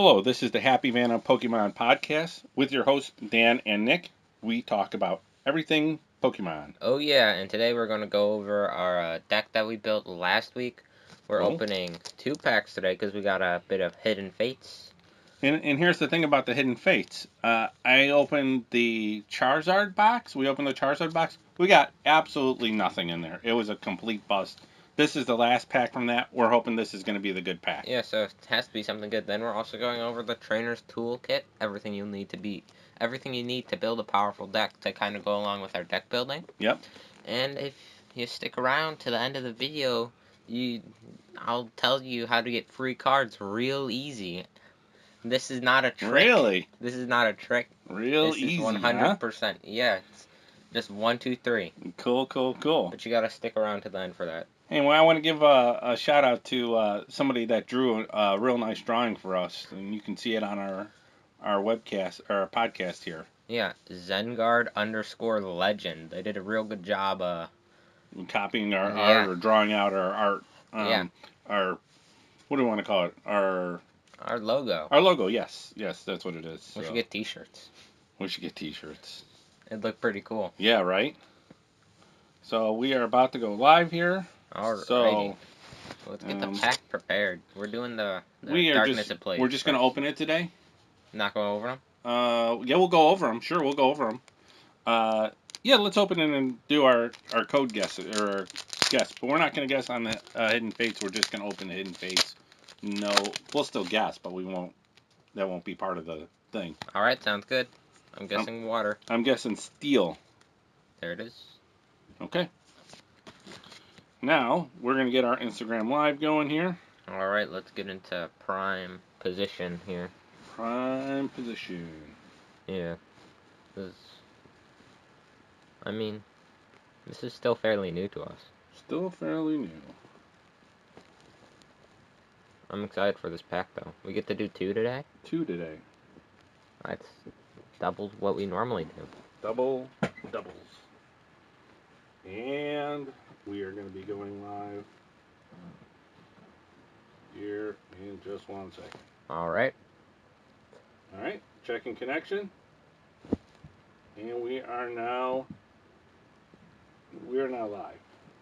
Hello, this is the Happy Vana Pokemon Podcast with your hosts Dan and Nick. We talk about everything Pokemon. Oh yeah, and today we're going to go over our deck that we built last week. We're Cool. opening 2 packs today because we got a bit of Hidden Fates. And here's the thing about the Hidden Fates. I opened the Charizard box. We opened the Charizard box. We got absolutely nothing in there. It was a complete bust. This is the last pack from that. We're hoping this is going to be the good pack. Yeah, so it has to be something good. Then we're also going over the Trainer's Toolkit, everything you need to build a powerful deck to kind of go along with our deck building. Yep. And if you stick around to the end of the video, I'll tell you how to get free cards real easy. This is not a trick. Really? This is not a trick. Real this easy, is 100%. Huh? Yeah, it's just 1, 2, 3. Cool. But you gotta stick around to the end for that. Hey, well, I want to give a shout out to somebody that drew a real nice drawing for us, and you can see it on our webcast or our podcast here. Yeah, Zengard_legend. They did a real good job. Copying our art or drawing out our art. Our what do we want to call it? Our logo. Our logo. Yes, that's what it is. We should get T-shirts. We should get T-shirts. It'd look pretty cool. Yeah, right. So we are about to go live here. Alrighty. So let's get the pack prepared. We're doing the Darkness of Plague. We're just going to open it today. Not going over them? Yeah, we'll go over them. Sure, we'll go over them. Yeah, let's open it and do our code guess or our guess. But we're not going to guess on the Hidden Fates. We're just going to open the Hidden Fates. No, we'll still guess, but we won't. That won't be part of the thing. All right, sounds good. I'm guessing water. I'm guessing steel. There it is. Okay. Now, we're going to get our Instagram Live going here. Alright, let's get into prime position here. Prime position. Yeah. This is still fairly new to us. Still fairly new. I'm excited for this pack, though. We get to do 2 today? 2 today. That's double what we normally do. Doubles. And we are going to be going live here in just 1 second. Alright. Alright, checking connection. And we are now live.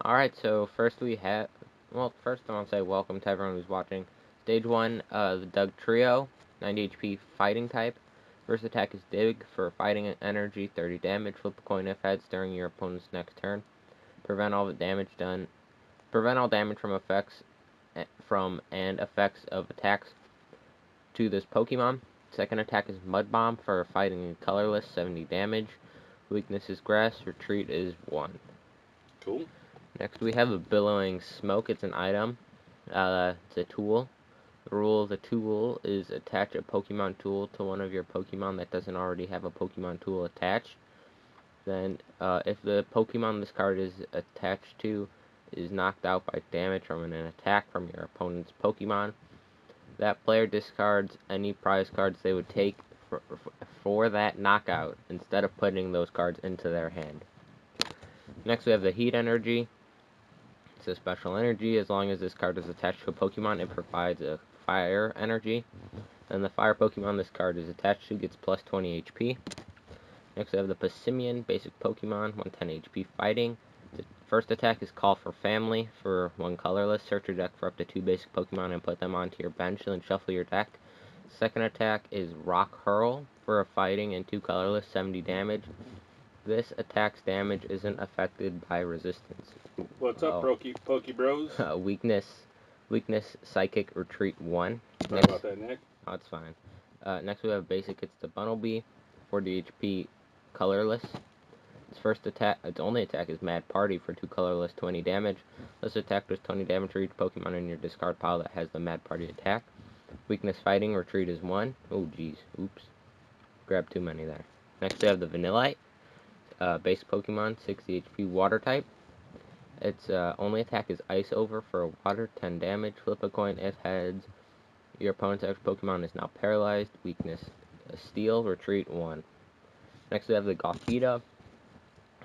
Alright, so first I want to say welcome to everyone who's watching. Stage 1, the Doug Trio, 90 HP fighting type. First attack is Dig for fighting energy, 30 damage. Flip a coin if heads during your opponent's next turn. Prevent all damage from effects of attacks to this Pokemon. Second attack is Mud Bomb for fighting colorless, 70 damage. Weakness is Grass. Retreat is 1. Cool. Next we have a Billowing Smoke. It's an item. It's a tool. The rule of the tool is attach a Pokemon tool to one of your Pokemon that doesn't already have a Pokemon tool attached. Then, if the Pokemon this card is attached to is knocked out by damage from an attack from your opponent's Pokemon, that player discards any prize cards they would take for that knockout instead of putting those cards into their hand. Next we have the Heat Energy. It's a special energy. As long as this card is attached to a Pokemon, it provides a fire energy. And the fire Pokemon this card is attached to gets plus 20 HP. Next we have the Passimian, basic Pokemon, 110 HP fighting. The first attack is Call for Family for 1 colorless. Search your deck for up to 2 basic Pokemon and put them onto your bench, and then shuffle your deck. Second attack is Rock Hurl for a fighting and 2 colorless, 70 damage. This attack's damage isn't affected by resistance. What's up, Poke Bros? Weakness, Psychic, Retreat 1. Sorry about that, Nick. Oh, it's fine. Next we have basic. It's the Bunnelby, 40 HP, colorless. Its only attack is Mad Party for 2 colorless, 20 damage. This attack does 20 damage to each Pokemon in your discard pile that has the Mad Party attack. Weakness Fighting, Retreat is 1. Oh, jeez. Oops. Grabbed too many there. Next we have the Vanillite. Base Pokemon, 60 HP, Water type. Its only attack is Ice Over for a Water, 10 damage. Flip a coin if heads. Your opponent's extra Pokemon is now paralyzed. Weakness Steel, Retreat 1. Next we have the Gothita,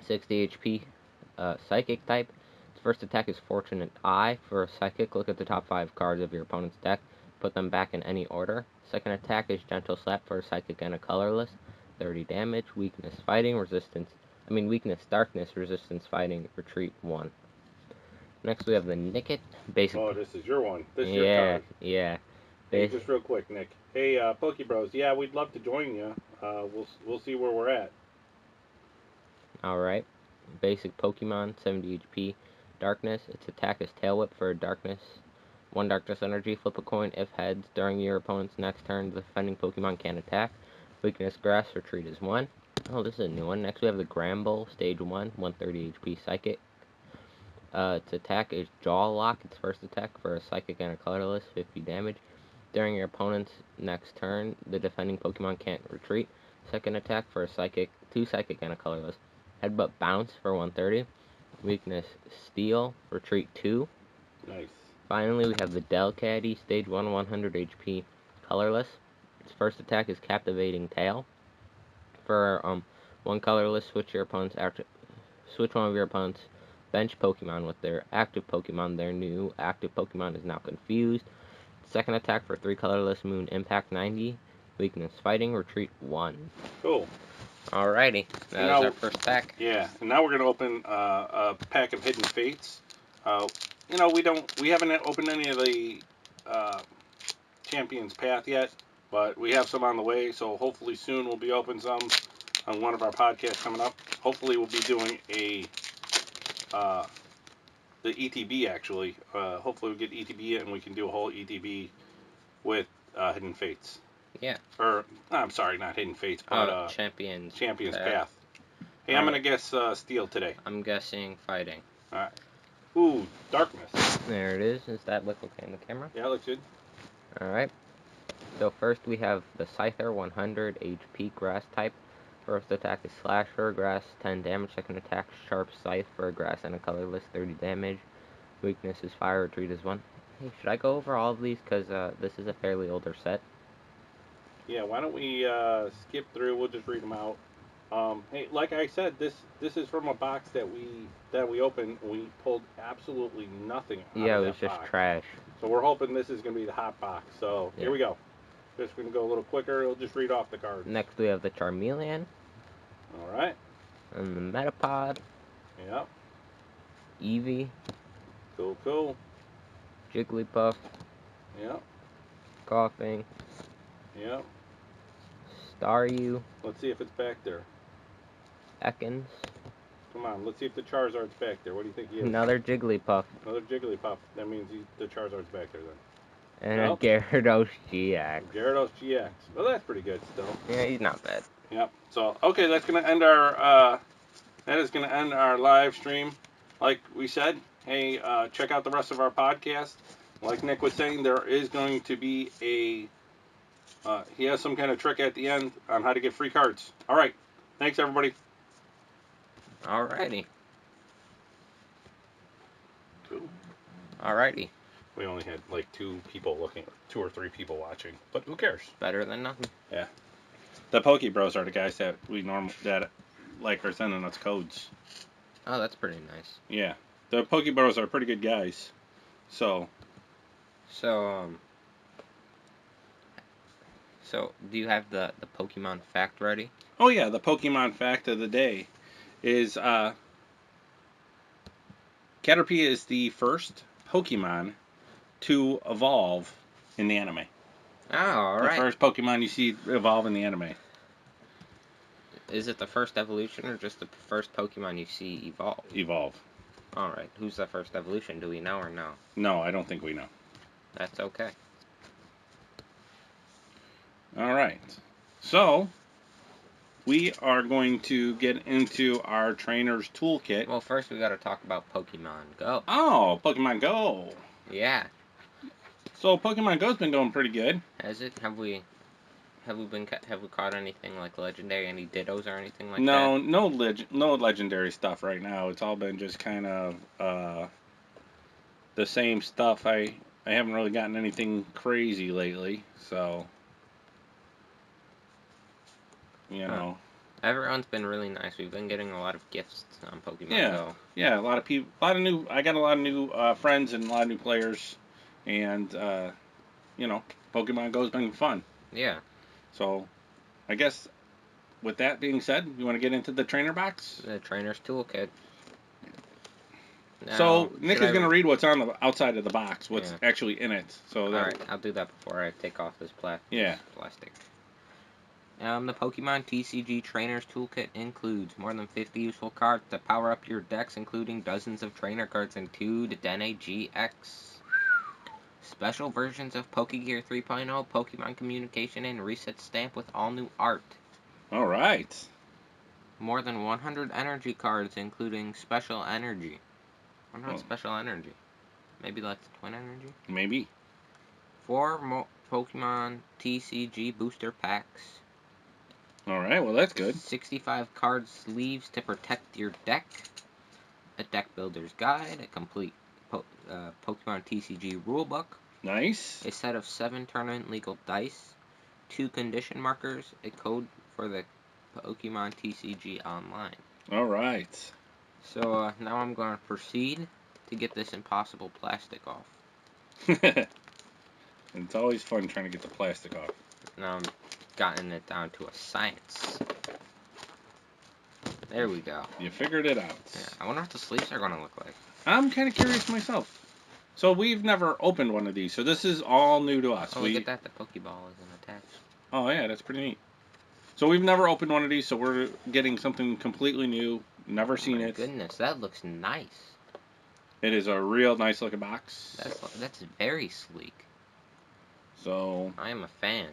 60 HP, Psychic type. Its first attack is Fortunate Eye for a Psychic. Look at the top 5 cards of your opponent's deck. Put them back in any order. Second attack is Gentle Slap for a Psychic and a Colorless. 30 damage. Weakness Fighting, Weakness Darkness, Resistance Fighting, Retreat 1. Next we have the Nugget. Basic. Oh, this is your one. This is your card. Yeah. Hey, just real quick, Nick. Hey, Pokebros. Yeah, we'd love to join you. We'll see where we're at. Alright. Basic Pokemon, 70 HP. Darkness. Its attack is Tail Whip for Darkness. 1 Darkness Energy. Flip a coin. If heads, during your opponent's next turn, the defending Pokemon can attack. Weakness Grass. Retreat is 1. Oh, this is a new one. Next we have the Gramble, Stage 1. 130 HP Psychic. Its attack is Jaw Lock. Its first attack for a Psychic and a Colorless. 50 damage. During your opponent's next turn, the defending Pokemon can't retreat. Second attack for a Psychic, 2 Psychic and a Colorless. Headbutt Bounce for 130. Weakness Steel, Retreat 2. Nice. Finally, we have the Delcatty, Stage 1, 100 HP, Colorless. Its first attack is Captivating Tail. For 1 Colorless, switch one of your opponent's bench Pokemon with their active Pokemon. Their new active Pokemon is now confused. Second attack for 3 Colorless, Moon Impact 90. Weakness Fighting, Retreat 1. Cool. Alrighty, that was our first pack. Yeah, and now we're gonna open a pack of Hidden Fates. We haven't opened any of the Champion's Path yet, but we have some on the way. So hopefully soon we'll be opening some on one of our podcasts coming up. Hopefully we'll be doing the ETB actually. Hopefully we get ETB and we can do a whole ETB with Hidden Fates. Yeah. Or I'm sorry, not Hidden Fates, but Champion's Path. Hey, I'm gonna guess Steel today. I'm guessing Fighting. All right. Ooh, Darkness. There it is. Is that look okay in the camera? Yeah, it looks good. All right. So first we have the Scyther, 100 HP, Grass type. First attack is Slash for a Grass, 10 damage. Second attack, Sharp Scythe for a Grass and a Colorless, 30 damage. Weakness is Fire, Retreat is 1. Hey, should I go over all of these? Because this is a fairly older set. Yeah, why don't we skip through? We'll just read them out. Hey, like I said, this is from a box that we opened. We pulled absolutely nothing out yeah, of it was that just box. trash. So we're hoping this is going to be the hot box. So yeah. Here we go. Just going to go a little quicker. We'll just read off the cards. Next we have the Charmeleon. All right. And the Metapod. Yep. Eevee. Cool. Jigglypuff. Yep. Coughing. Yep. Staryu. Let's see if it's back there. Ekans. Come on, let's see if the Charizard's back there. What do you think he is? Another Jigglypuff. Another Jigglypuff. That means the Charizard's back there then. And a Gyarados GX. Gyarados GX. Well, that's pretty good still. Yeah, he's not bad. Yep. So, okay, that's going to end our, live stream. Like we said, hey, check out the rest of our podcast. Like Nick was saying, there is going to be he has some kind of trick at the end on how to get free cards. All right. Thanks, everybody. Alrighty. Cool. Alrighty. We only had like 2 or 3 people watching, but who cares? Better than nothing. Yeah. The Pokebros are the guys that are sending us codes. Oh, that's pretty nice. Yeah. The Pokebros are pretty good guys. So do you have the Pokemon fact ready? Oh yeah, the Pokemon fact of the day is Caterpie is the first Pokemon to evolve in the anime. Oh, alright. The first Pokemon you see evolve in the anime. Is it the first evolution or just the first Pokemon you see evolve? Evolve. Alright. Who's the first evolution? Do we know or no? No, I don't think we know. That's okay. Alright. So, we are going to get into our trainer's toolkit. Well, first we gotta talk about Pokemon Go. Oh, Pokemon Go. Yeah. So Pokemon Go's been going pretty good. Has it? Have we caught anything like legendary, any Dittos or anything like that? No legendary stuff right now. It's all been just kind of the same stuff. I haven't really gotten anything crazy lately, so you know. Everyone's been really nice. We've been getting a lot of gifts on Pokemon Go. Yeah, a lot of people, I got a lot of new friends and a lot of new players, and you know, Pokemon Go's been fun. Yeah. So, I guess with that being said, you want to get into the trainer box? The trainer's toolkit. Now, so Nick is going to read what's on the outside of the box, what's Yeah. actually in it. So Alright, I'll do that before I take off this plastic. The Pokemon TCG Trainer's Toolkit includes more than 50 useful cards to power up your decks, including dozens of trainer cards and 2 Dedenne GX. Special versions of Pokegear 3.0, Pokemon Communication, and Reset Stamp with all new art. Alright. More than 100 energy cards, including Special Energy. I wonder what Special Energy. Maybe that's Twin Energy? Maybe. 4 Pokemon TCG booster packs. Alright, well that's good. 65 card sleeves to protect your deck. A deck builder's guide. A complete Pokemon TCG rulebook. Nice. A set of 7 tournament legal dice. 2 condition markers. A code for the Pokemon TCG Online. Alright. So now I'm going to proceed to get this impossible plastic off. It's always fun trying to get the plastic off. Now I'm gotten it down to a science. There we go. You figured it out. Yeah, I wonder what the sleeves are going to look like. I'm kind of curious myself. So we've never opened one of these, so this is all new to us. Oh, look at that. The Pokeball isn't attached. Oh, yeah, that's pretty neat. So we've never opened one of these, so we're getting something completely new. Never seen it. Goodness, that looks nice. It is a real nice looking box. That's very sleek. So I am a fan.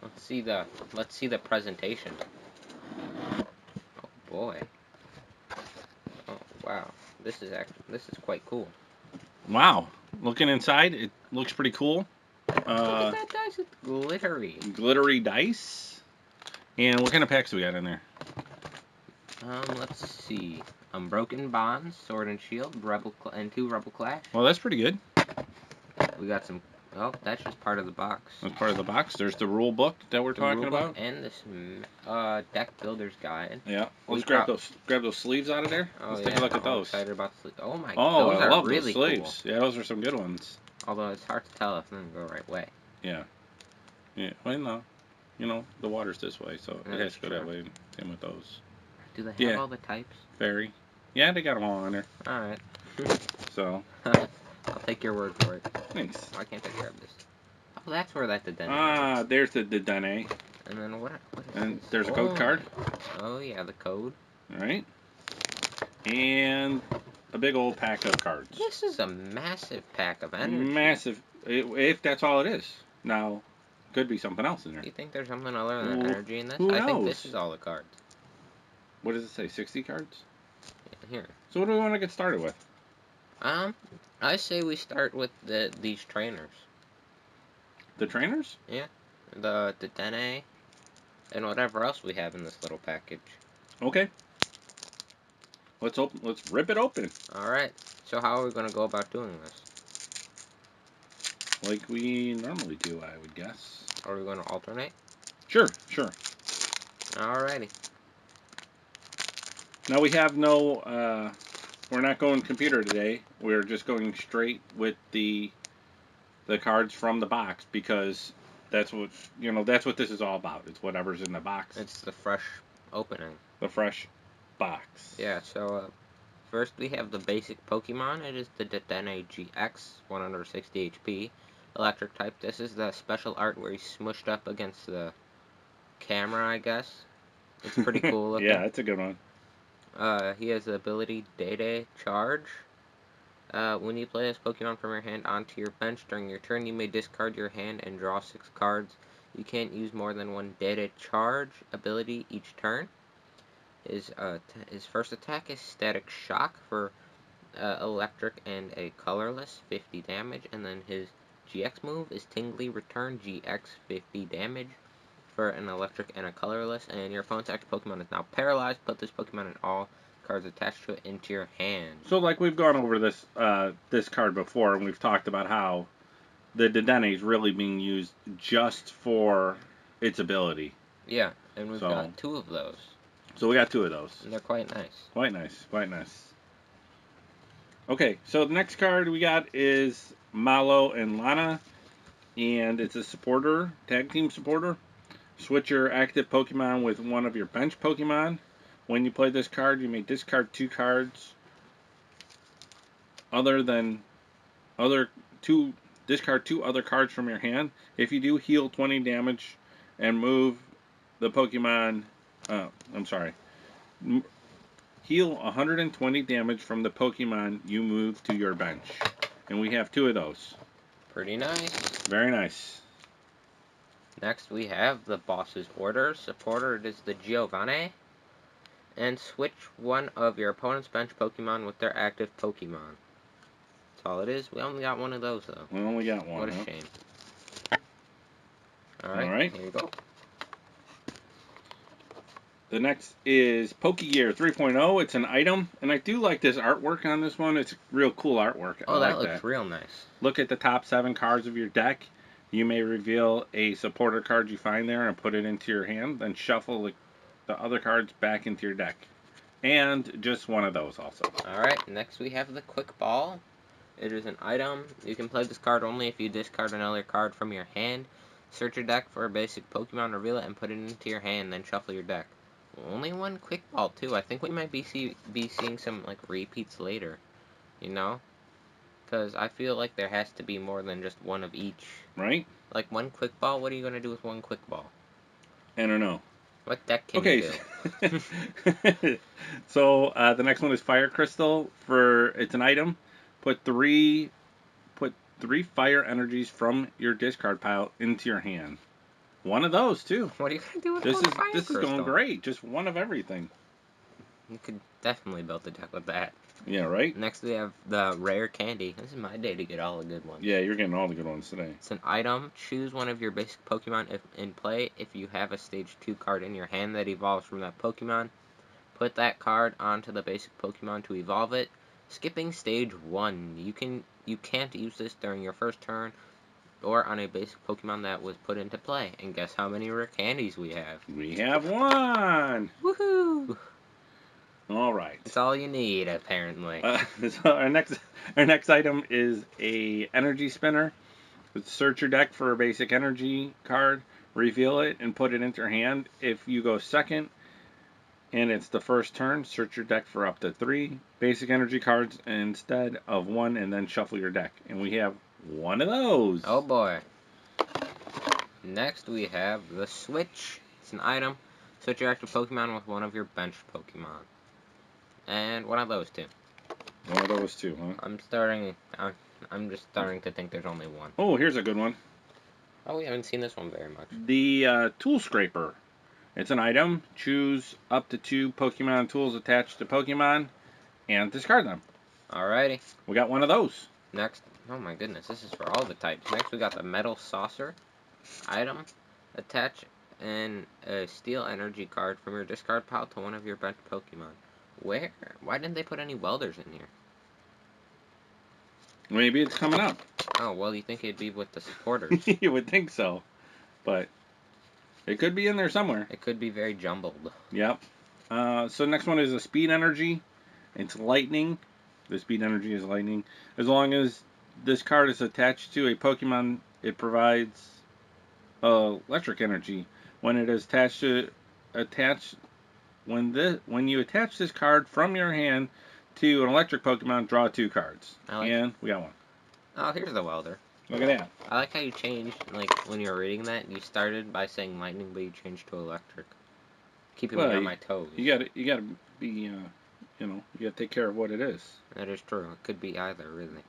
Let's see the presentation. Oh boy. Oh wow. This is quite cool. wow. Looking inside, it looks pretty cool. Look at that dice. It's glittery. Glittery dice. And what kind of packs do we got in there? Let's see. Unbroken Bonds, Sword and Shield, and 2 Rebel Clash. Well, that's pretty good. We got some. Oh, that's just part of the box. That's part of the box. There's the rule book that we're talking about, and this deck builder's guide. Yeah, let's grab those sleeves out of there. Oh, let's take a look at those. Excited about sleeves. Oh my! Oh, those I are love really those sleeves. Cool. Yeah, those are some good ones. Although it's hard to tell if they're gonna go the right way. Yeah. Yeah. Well, no. You know, the water's this way, so it has to go that way. Same with those. Do they have all the types? Fairy. Yeah, they got them all on there. All right. So. I'll take your word for it. Thanks. Why can't I grab this? Oh, that's where that Dedenne. Ah, there's the Dedenne. And then what is and this? There's a code card. Oh yeah, the code. All right. And a big old pack of cards. This is a massive pack of energy. Massive. If that's all it is. Now, could be something else in there. Do you think there's something other than energy in this? Who knows? I think this is all the cards. What does it say? 60 cards? Here. So what do we want to get started with? I say we start with these trainers. The trainers? Yeah. The Dedenne and whatever else we have in this little package. Okay. Let's rip it open. All right. So how are we going to go about doing this? Like we normally do, I would guess. Are we going to alternate? Sure. Alrighty. Now we have no, we're not going computer today. We're just going straight with the cards from the box because that's what, that's what this is all about. It's whatever's in the box. It's the fresh opening. The fresh box. Yeah, so first we have the basic Pokemon. It is the Dedenne GX, 160 HP. Electric type. This is the special art where he's smushed up against the camera, I guess. It's pretty cool looking. Yeah, it's a good one. He has the ability Dede Charge. When you play this Pokemon from your hand onto your bench during your turn, you may discard your hand and draw 6 cards. You can't use more than one Dede Charge ability each turn. His first attack is Static Shock for electric and a colorless, 50 damage, and then his GX move is Tingly Return GX, 50 damage for an electric and a colorless, and your opponent's active Pokemon is now paralyzed. Put this Pokemon and all cards attached to it into your hand. So like we've gone over this this card before, and we've talked about how the Dedenne is really being used just for its ability. Yeah, and we've got 2 of those. So we got 2 of those. And they're quite nice. Quite nice. Okay, so the next card we got is Malo and Lana, and it's a supporter, tag team supporter. Switch your active Pokemon with one of your bench Pokemon. When you play this card, you may discard 2 cards other than other two discard 2 other cards from your hand. If you do, heal 20 damage and move the Pokemon. I'm sorry. Heal 120 damage from the Pokemon you move to your bench. And we have 2 of those. Pretty nice. Very nice. Next we have the boss's order. Supporter, it is the Giovanni. And switch one of your opponent's bench Pokemon with their active Pokemon. That's all it is. We only got one of those, though. We only got one. What a shame. Alright, here you go. The next is Pokegear 3.0. It's an item, and I do like this artwork on this one. It's real cool artwork. Oh, that looks real nice. Look at the top 7 cards of your deck. You may reveal a supporter card you find there and put it into your hand, then shuffle the other cards back into your deck. And just one of those also. Alright, next we have the Quick Ball. It is an item. You can play this card only if you discard another card from your hand. Search your deck for a basic Pokemon, reveal it, and put it into your hand, then shuffle your deck. Only one Quick Ball, too. I think we might be seeing some, like, repeats later. You know? Because I feel like there has to be more than just one of each. Right? Like, one Quick Ball? What are you going to do with one Quick Ball? I don't know. What deck can you do? So, the next one is Fire Crystal. It's an item. Put three fire energies from your discard pile into your hand. One of those, too. What are you going to do with this one is Fire This Crystal? is going great. Just one of everything. You could definitely build a deck with that. Yeah, right? Next we have the Rare Candy. This is my day to get all the good ones. Yeah, you're getting all the good ones today. It's an item. Choose one of your basic Pokemon in play. If you have a Stage 2 card in your hand that evolves from that Pokemon, put that card onto the basic Pokemon to evolve it. Skipping Stage 1. You can't use this during your first turn or on a basic Pokemon that was put into play. And guess how many Rare Candies we have? We have 1! Woohoo! All right. That's all you need, apparently. So our next item is a energy spinner. Search your deck for a basic energy card, reveal it, and put it into your hand. If you go second and it's the first turn, search your deck for up to 3 basic energy cards instead of 1, and then shuffle your deck. And we have 1 of those. Oh boy. Next we have the Switch. It's an item. Switch your active Pokemon with one of your bench Pokemon. And one of those 2. One of those 2, huh? I'm just starting to think there's only one. Oh, here's a good one. Oh, we haven't seen this one very much. The Tool Scraper. It's an item. Choose up to 2 Pokemon tools attached to Pokemon and discard them. Alrighty. We got 1 of those. Next, oh my goodness, this is for all the types. Next we got the Metal Saucer. Item. Attach a Steel Energy card from your discard pile to one of your bench Pokemon. Where? Why didn't they put any Welders in here? Maybe it's coming up. Oh, well, you think it'd be with the supporters. You would think so. But it could be in there somewhere. It could be very jumbled. Yep. So next one is a Speed Energy. It's lightning. The Speed Energy is lightning. As long as this card is attached to a Pokemon, it provides electric energy. When it is when you attach this card from your hand to an electric Pokemon, draw 2 cards. And we got 1. Oh, here's the Welder. Look at that. I like how you changed, like, when you were reading that, you started by saying lightning, but you changed to electric. Keeping me on my toes. You gotta be, you gotta take care of what it is. That is true. It could be either, really.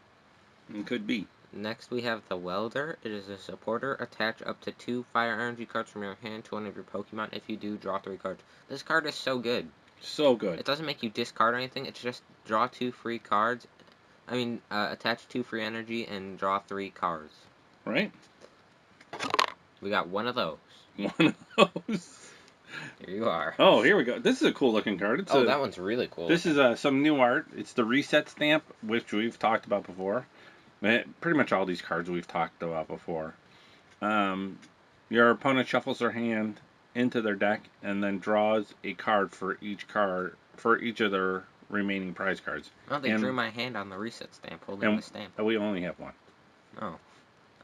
It could be. Next, we have the Welder. It is a supporter. Attach up to 2 Fire Energy cards from your hand to one of your Pokemon. If you do, draw 3 cards. This card is so good. So good. It doesn't make you discard anything. It's just draw 2 free cards. Attach 2 free energy and draw 3 cards. Right? We got 1 of those. 1 of those. Here you are. Oh, here we go. This is a cool looking card. That one's really cool. This is some new art. It's the Reset Stamp, which we've talked about before. Pretty much all these cards we've talked about before. Your opponent shuffles their hand into their deck and then draws a card for each of their remaining prize cards. Oh, they drew my hand on the reset stamp, holding the stamp. We only have one. Oh.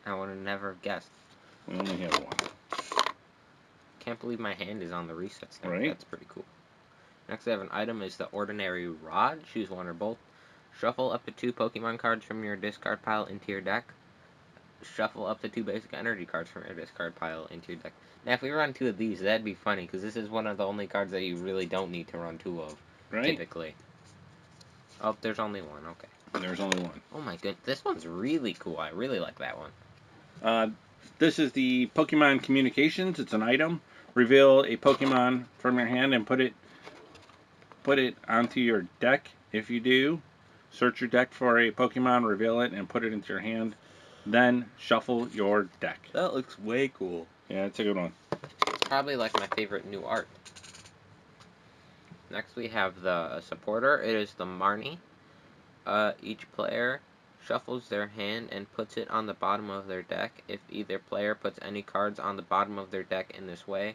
I would have never guessed. We only have one. Can't believe my hand is on the reset stamp. Right. That's pretty cool. Next we have an item is the Ordinary Rod. Choose one or both. Shuffle up to 2 Pokemon cards from your discard pile into your deck. Shuffle up to 2 basic energy cards from your discard pile into your deck. Now, if we run 2 of these, that'd be funny, because this is one of the only cards that you really don't need to run 2 of, typically. Oh, there's only one, okay. There's only one. Oh my goodness, this one's really cool. I really like that one. This is the Pokemon Communications. It's an item. Reveal a Pokemon from your hand and put it onto your deck. If you do, search your deck for a Pokemon, reveal it, and put it into your hand. Then shuffle your deck. That looks way cool. Yeah, it's a good one. It's probably like my favorite new art. Next we have the supporter. It is the Marnie. Each player shuffles their hand and puts it on the bottom of their deck. If either player puts any cards on the bottom of their deck in this way,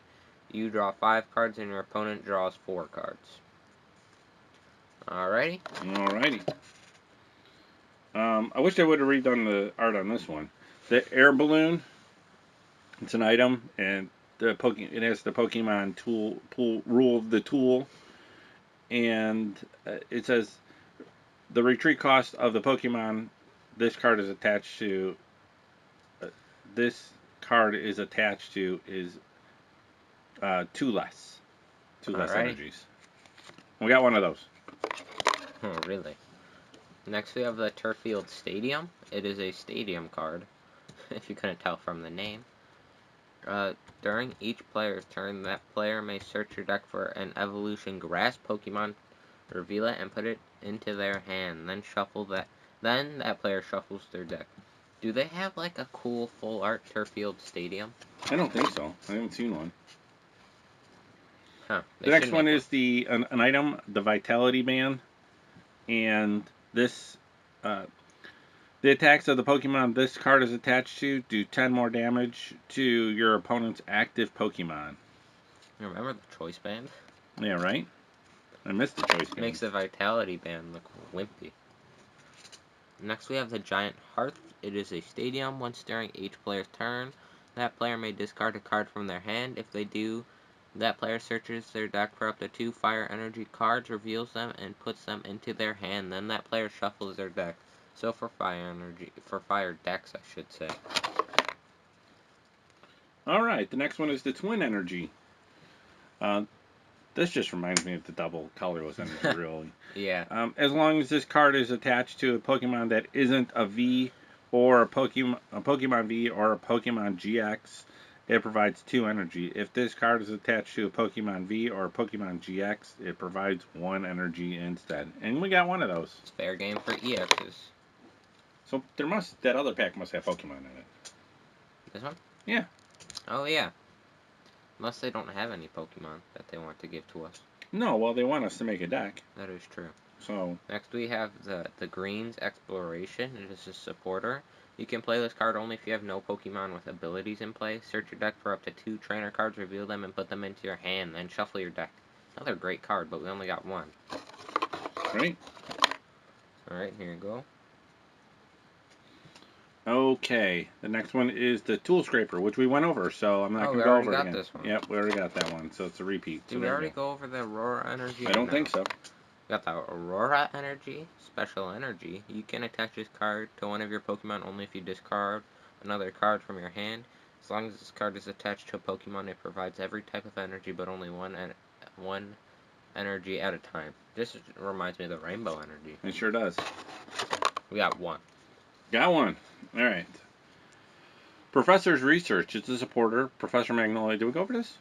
you draw 5 cards and your opponent draws 4 cards. Alrighty? Alrighty. I wish I would have redone the art on this one. The air balloon, it's an item, and it has the Pokemon rule of the tool, and it says the retreat cost of the Pokemon this card is attached to is 2 less. 2 less energies. We got one of those. Oh, really? Next we have the Turffield Stadium. It is a stadium card, if you couldn't tell from the name. During each player's turn, that player may search your deck for an evolution grass Pokemon, reveal it, and put it into their hand. Then that player shuffles their deck. Do they have like a cool full art Turffield Stadium? I don't think so. I haven't seen one. Huh. The next one is an item, the Vitality Band, and this the attacks of the Pokemon this card is attached to do 10 more damage to your opponent's active Pokemon. Remember the Choice Band? Yeah, right? I missed the Choice Band. Makes the Vitality Band look wimpy. Next we have the Giant Hearth. It is a stadium. Once during each player's turn, that player may discard a card from their hand. If they do, that player searches their deck for up to 2 fire energy cards, reveals them, and puts them into their hand. Then that player shuffles their deck. So for fire decks, I should say. Alright, the next one is the Twin Energy. This just reminds me of the double colorless energy, really. Yeah. As long as this card is attached to a Pokemon that isn't a V or a Pokemon V or a Pokemon GX, it provides 2 energy. If this card is attached to a Pokemon V or a Pokemon GX, it provides 1 energy instead. And we got one of those. It's fair game for EXs. So that other pack must have Pokemon in it. This one? Yeah. Oh yeah. Unless they don't have any Pokemon that they want to give to us. No, well they want us to make a deck. That is true. So next we have the Greens Exploration. It is a supporter. You can play this card only if you have no Pokemon with abilities in play. Search your deck for up to 2 trainer cards, reveal them, and put them into your hand. Then shuffle your deck. Another great card, but we only got one. Right. Alright, here you go. Okay, the next one is the Tool Scraper, which we went over, so I'm not going to go over it again. This one. Yep, we already got that one, so it's a repeat. Did we already go over the Aurora Energy? I don't think so. We got the Aurora Energy, Special Energy. You can attach this card to one of your Pokemon only if you discard another card from your hand. As long as this card is attached to a Pokemon, it provides every type of energy, but only one energy at a time. This reminds me of the Rainbow Energy. It sure does. We got one. Got one. All right. Professor's Research. It's a supporter. Professor Magnolia. Did we go over this?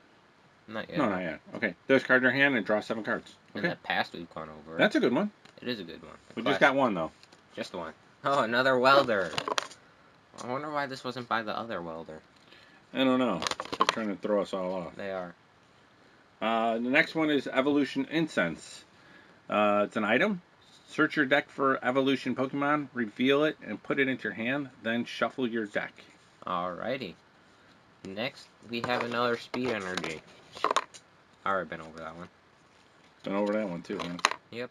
Not yet. No, not yet. Okay. Discard your hand and draw 7 cards. Okay. In the past, we've gone over it. That's a good one. It is a good one. We just got one, though. Just one. Oh, another Welder. I wonder why this wasn't by the other Welder. I don't know. They're trying to throw us all off. They are. The next one is Evolution Incense. It's an item. Search your deck for Evolution Pokemon, reveal it, and put it into your hand, then shuffle your deck. Alrighty. Next, we have another Speed Energy. I already been over that one. Been over that one, too, huh? Yep.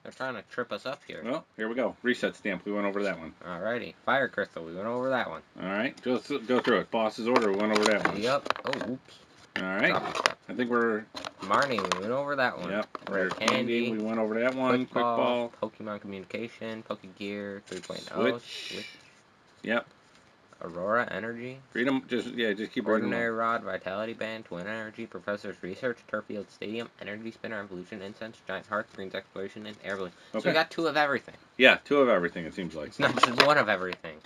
They're trying to trip us up here. Well, here we go. Reset stamp. We went over that one. Alrighty. Fire Crystal. We went over that one. All right. Go through it. Boss's Order. We went over that one. Yep. Oh, oops. All right. I think we're... Marnie, we went over that one. Yep. Rare Candy. We went over that one. Quick Ball. Pokemon Communication. Pokegear 3.0. Switch. Yep. Aurora Energy. Read them. Just keep reading them. Ordinary Rod, Vitality Band, Twin Energy, Professor's Research, Turffield Stadium, Energy Spinner, Evolution Incense, Giant Hearth, Green's Exploration, and Air Balloon. Okay. So we got 2 of everything. Yeah, 2 of everything, it seems like. It's not just 1 of everything.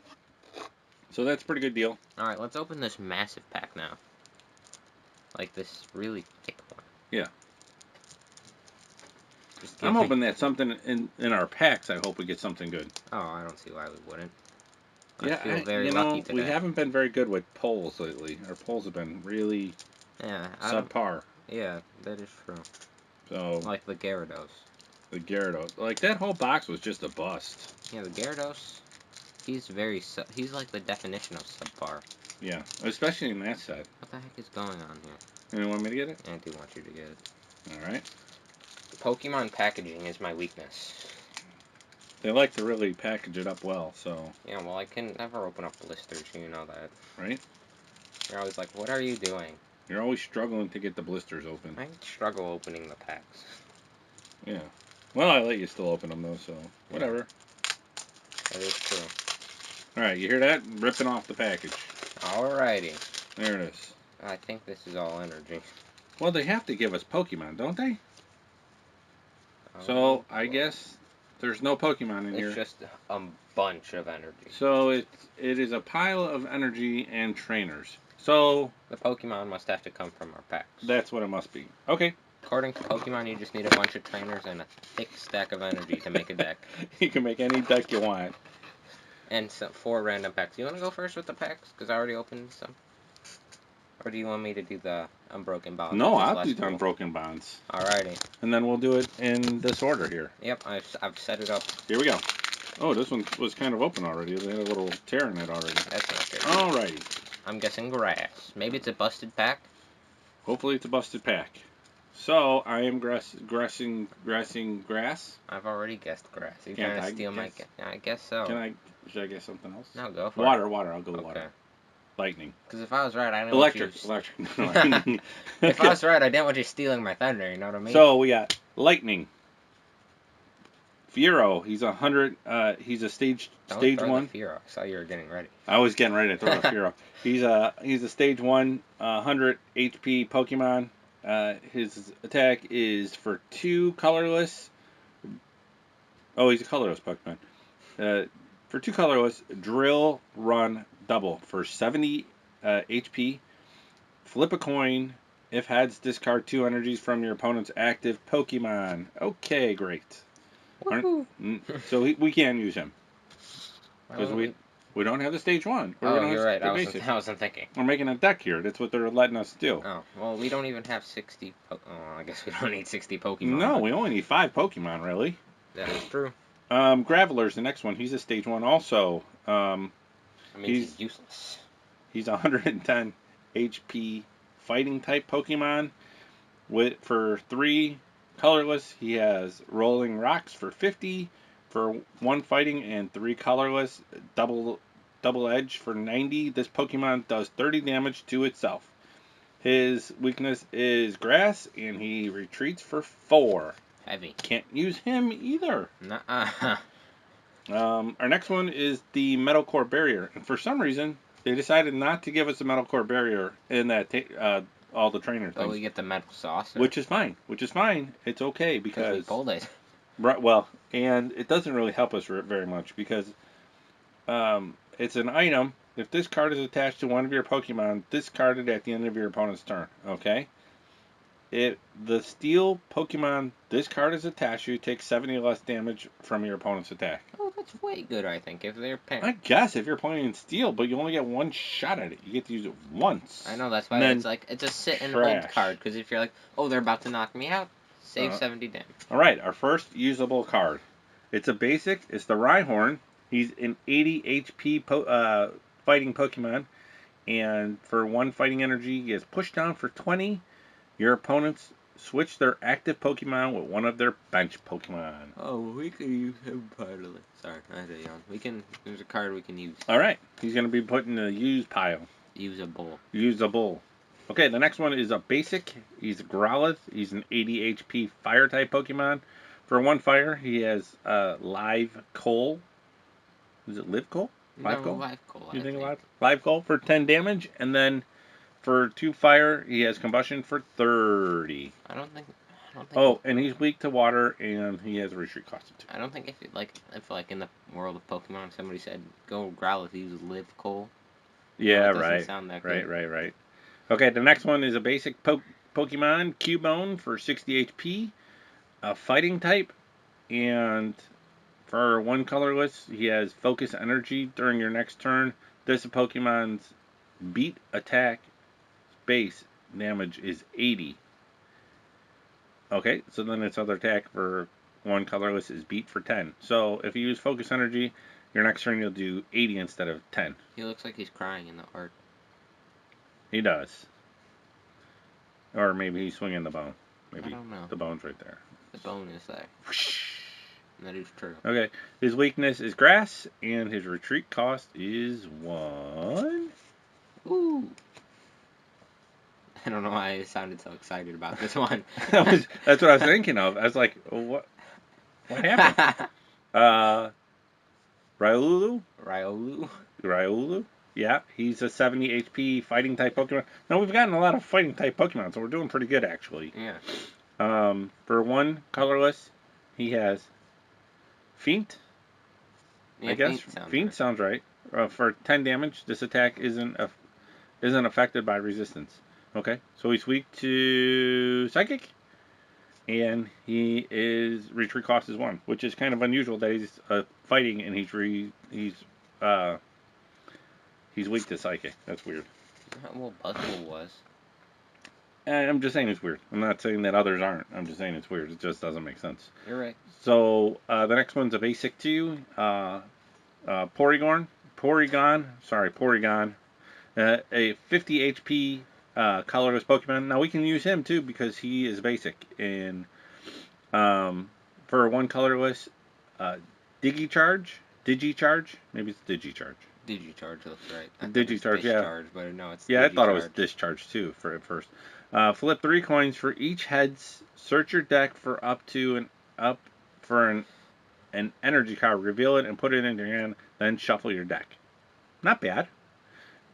So that's a pretty good deal. Alright, let's open this massive pack now. Like this really thick one. Yeah. I'm hoping that something in our packs, I hope we get something good. Oh, I don't see why we wouldn't. I feel very lucky today. We haven't been very good with polls lately. Our polls have been really subpar. Yeah, that is true. So like the Gyarados. The Gyarados. Like, that whole box was just a bust. Yeah, the Gyarados, he's like the definition of subpar. Yeah, especially in that set. What the heck is going on here? You want me to get it? I do want you to get it. Alright. Pokemon packaging is my weakness. They like to really package it up well, so... Yeah, well, I can never open up blisters, you know that. Right? You're always like, what are you doing? You're always struggling to get the blisters open. I struggle opening the packs. Yeah. Well, I let you still open them, though, so... Whatever. That is true. Alright, you hear that? Ripping off the package. Alrighty. There it is. I think this is all energy. Well, they have to give us Pokemon, don't they? So, I guess there's no Pokemon in here. It's just a bunch of energy. So, it is a pile of energy and trainers. So... The Pokemon must have to come from our packs. That's what it must be. Okay. According to Pokemon, you just need a bunch of trainers and a thick stack of energy to make a deck. You can make any deck you want. And 4 random packs. You want to go first with the packs? Because I already opened some. Or do you want me to do the Unbroken Bonds? No, I'll do the Unbroken Bonds. Alrighty. And then we'll do it in this order here. Yep, I've set it up. Here we go. Oh, this one was kind of open already. They had a little tear in it already. That's not good. Alrighty. I'm guessing grass. Maybe it's a busted pack? Hopefully it's a busted pack. So, I am grassing grass. I've already guessed grass. You're trying to steal my guess. I guess so. Should I guess something else? No, go for it. Water. I'll go water. Lightning. Because if I was right, I didn't Electric. If I was right, I didn't want you stealing my thunder, you know what I mean? So, we got Lightning. Fiero, he's 100, he's a stage 1. Fiero. I saw you were getting ready. I was getting ready to throw the Fiero. He's a stage 1, 100 HP Pokemon. His attack is for 2 colorless. Oh, he's a colorless Pokemon. For 2 colorless, Drill, Run, Double for 70 HP. Flip a coin. If heads, discard 2 energies from your opponent's active Pokemon. Okay, great. So we can't use him. Because we don't have the stage 1. Oh, you're right. I wasn't thinking. We're making a deck here. That's what they're letting us do. Oh, well, we don't even have 60... I guess we don't need 60 Pokemon. No, we only need 5 Pokemon, really. That is true. Graveler's the next one. He's a stage 1 also. He's useless. He's 110 HP fighting type Pokemon. For 3 colorless, he has Rolling Rocks for 50 for 1 fighting and 3 colorless. Double Edge for 90. This Pokemon does 30 damage to itself. His weakness is Grass, and he retreats for 4. Heavy. Can't use him either. Nuh-uh. Our next one is the Metal Core Barrier. And for some reason, they decided not to give us the Metal Core Barrier in that all the trainer things. Oh, we get the Metal Saucer. Which is fine. It's okay because... we pulled it. Right, well, and it doesn't really help us very much because it's an item. If this card is attached to one of your Pokemon, discard it at the end of your opponent's turn. Okay? If the steel Pokemon this card is attached to, takes 70 less damage from your opponent's attack. Oh, that's way good, I think, if they're paying. I guess if you're playing steel, but you only get 1 shot at it. You get to use it once. I know, that's why it's a sit and hold card, because if you're like, oh, they're about to knock me out, save 70 damage. Alright, our first usable card. It's a basic. It's the Rhyhorn. He's an 80 HP fighting Pokemon, and for 1 fighting energy, he is pushed down for 20. Your opponent's switch their active Pokemon with one of their bench Pokemon. Oh, we can use him finally. Sorry, I had a yawn. There's a card we can use. Alright, he's going to be put in the use pile. Usable. Usable. Okay, the next one is a basic. He's a Growlithe. He's an 80 HP fire type Pokemon. For 1 fire, he has live coal. Is it live coal? Live coal? Live coal. You think live coal for 10 damage, and then for 2 fire, he has combustion for 30. I don't think. Oh, and he's weak to water, and he has a retreat cost of 2. I don't think if in the world of Pokemon somebody said go Growlithe, use live coal. Yeah, right. Sound that good. Right. Okay, the next one is a basic Pokemon, Cubone for 60 HP, a fighting type, and for 1 colorless, he has focus energy during your next turn. This Pokemon's beat attack base damage is 80. Okay, so then its other attack for 1 colorless is beat for 10. So if you use focus energy, your next turn you'll do 80 instead of 10. He looks like he's crying in the art. He does. Or maybe he's swinging the bone. Maybe I don't know. The bone's right there. The bone is there. That is true. Okay, his weakness is grass, and his retreat cost is 1. Ooh. I don't know why I sounded so excited about this one. That's what I was thinking of. I was like, what happened? Riolu? Yeah, he's a 70 HP fighting type Pokemon. Now, we've gotten a lot of fighting type Pokemon, so we're doing pretty good, actually. Yeah. For 1 colorless, he has Feint. Yeah, I guess Feint sounds right. For 10 damage, this attack isn't affected by resistance. Okay, so he's weak to Psychic, and he is retreat cost is 1, which is kind of unusual that he's fighting and he's weak to Psychic. That's weird. Well, Buzzwole was. I'm just saying it's weird. I'm not saying that others aren't. I'm just saying it's weird. It just doesn't make sense. You're right. So the next one's a basic too. Porygon. A 50 HP colorless Pokemon. Now we can use him too because he is basic. And for 1 colorless, Digicharge. Maybe it's Digicharge. Discharge looks right. Discharge, yeah. Discharge, but no, it's yeah, I thought it was Discharge too at first. Flip 3 coins for each heads. Search your deck for an energy card. Reveal it and put it into your hand. Then shuffle your deck. Not bad.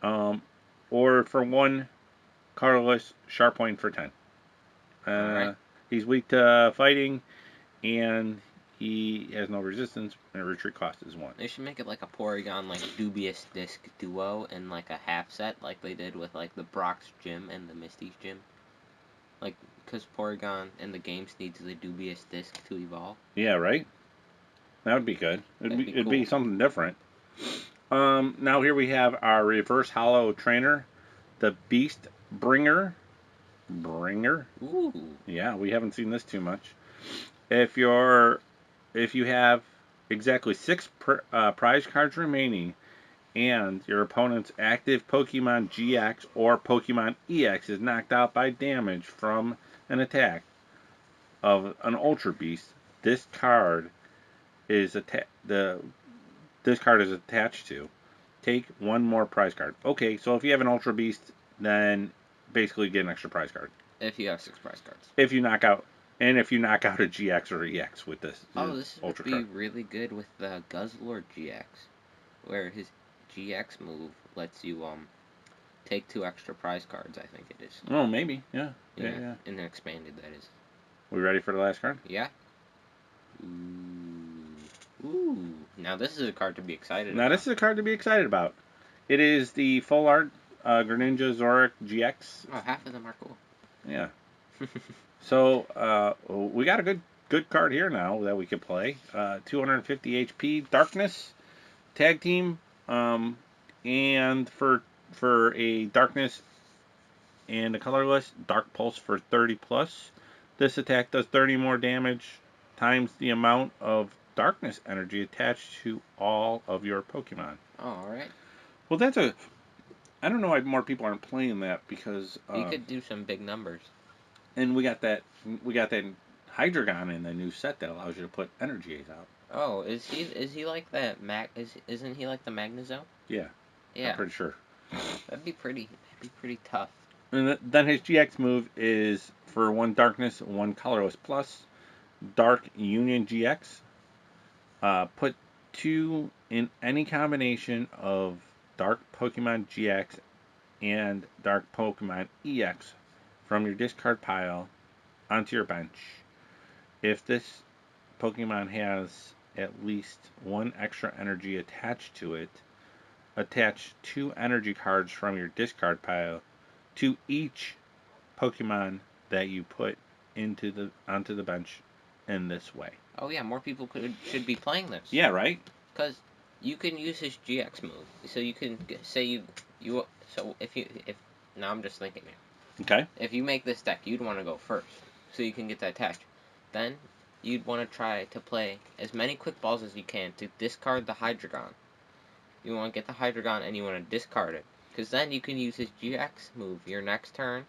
Or for 1 colorless, Sharp Point for 10. Right. He's weak to fighting, and he has no resistance, and retreat cost is 1. They should make it like a Porygon, like Dubious Disc duo, and like a half set, like they did with like the Brock's Gym and the Misty's Gym. Like, because Porygon in the games needs the Dubious Disc to evolve. Yeah, right? That would be good. It'd cool. be something different. Now here we have our reverse hollow trainer, the Beast Bringer. Ooh. Yeah, we haven't seen this too much. If you have exactly 6 prize cards remaining, and your opponent's active Pokemon GX or Pokemon EX is knocked out by damage from an attack of an Ultra Beast, this card is attached to. Take 1 more prize card. Okay, so if you have an Ultra Beast, then basically get an extra prize card. If you have 6 prize cards. If you knock out a GX or EX with this. This Ultra would be card. really good with the Guzzlord GX, where his GX move lets you take 2 extra prize cards. I think it is. Oh, maybe. Yeah. In an expanded, that is. We ready for the last card? Yeah. Ooh. Now this is a card to be excited about. This is a card to be excited about. It is the full art Greninja Zorak Gx. Oh, half of them are cool. Yeah. So we got a good card here now that we can play. 250 HP Darkness Tag Team, and for a Darkness and a colorless Dark Pulse for 30 plus. This attack does 30 more damage times the amount of Darkness energy attached to all of your Pokemon. Oh, all right. Well, I don't know why more people aren't playing that because you could do some big numbers. And we got that Hydreigon in the new set that allows you to put Energy A's out. Oh, is he like that isn't he like the Magnezo? Yeah. Yeah. I'm pretty sure. That'd be pretty tough. And then his GX move is for 1 Darkness, 1 Colorless plus, Dark Union GX. Put 2 in any combination of Dark Pokemon GX and Dark Pokemon EX from your discard pile onto your bench. If this Pokemon has at least 1 extra energy attached to it, attach 2 energy cards from your discard pile to each Pokemon that you put onto the bench in this way. Oh yeah, more people should be playing this. Yeah, right? Because you can use his GX move. So you can say now I'm just thinking here. Okay. If you make this deck, you'd want to go first, so you can get that attached. Then you'd want to try to play as many quick balls as you can to discard the Hydreigon. You want to get the Hydreigon and you want to discard it, because then you can use his GX move your next turn.